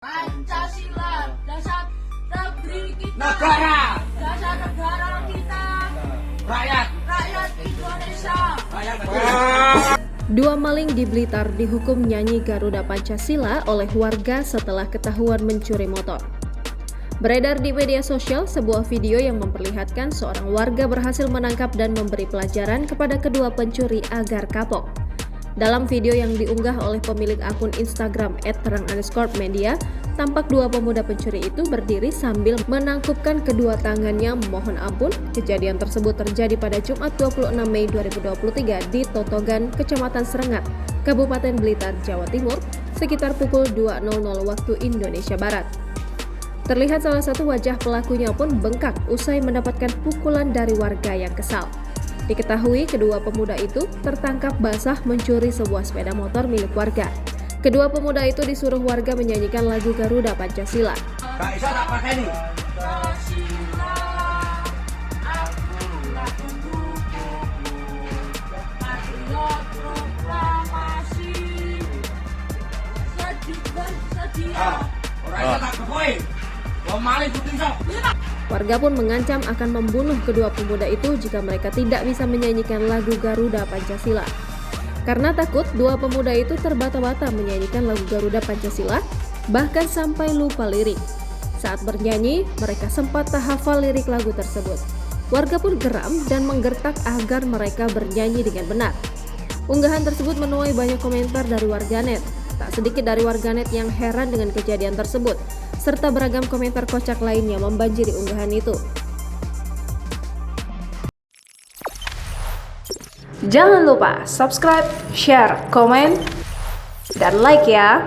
Pancasila, dasar negeri kita, dasar negara kita, rakyat Indonesia. Dua maling di Blitar dihukum nyanyi Garuda Pancasila oleh warga setelah ketahuan mencuri motor. Beredar di media sosial sebuah video yang memperlihatkan seorang warga berhasil menangkap dan memberi pelajaran kepada kedua pencuri agar kapok. Dalam video yang diunggah oleh pemilik akun Instagram @terang_media, tampak dua pemuda pencuri itu berdiri sambil menangkupkan kedua tangannya memohon ampun. Kejadian tersebut terjadi pada Jumat 26 Mei 2023 di Totogan, Kecamatan Serengat, Kabupaten Blitar, Jawa Timur, sekitar pukul 2.00 waktu Indonesia Barat. Terlihat salah satu wajah pelakunya pun bengkak usai mendapatkan pukulan dari warga yang kesal. Diketahui kedua pemuda itu tertangkap basah mencuri sebuah sepeda motor milik warga. Kedua pemuda itu disuruh warga menyanyikan lagu Garuda Pancasila. Gak bisa tak pakai nih. Pancasila, akulah pendukungmu, patriot proklamasi, sedia. Orang itu tak kekoi. Mau maling puting sok. Warga pun mengancam akan membunuh kedua pemuda itu jika mereka tidak bisa menyanyikan lagu Garuda Pancasila. Karena takut, dua pemuda itu terbata-bata menyanyikan lagu Garuda Pancasila, bahkan sampai lupa lirik. Saat bernyanyi, mereka sempat tak hafal lirik lagu tersebut. Warga pun geram dan menggertak agar mereka bernyanyi dengan benar. Unggahan tersebut menuai banyak komentar dari warganet. Tak sedikit dari warganet yang heran dengan kejadian tersebut, serta beragam komentar kocak lainnya membanjiri unggahan itu. Jangan lupa subscribe, share, komen, dan like ya!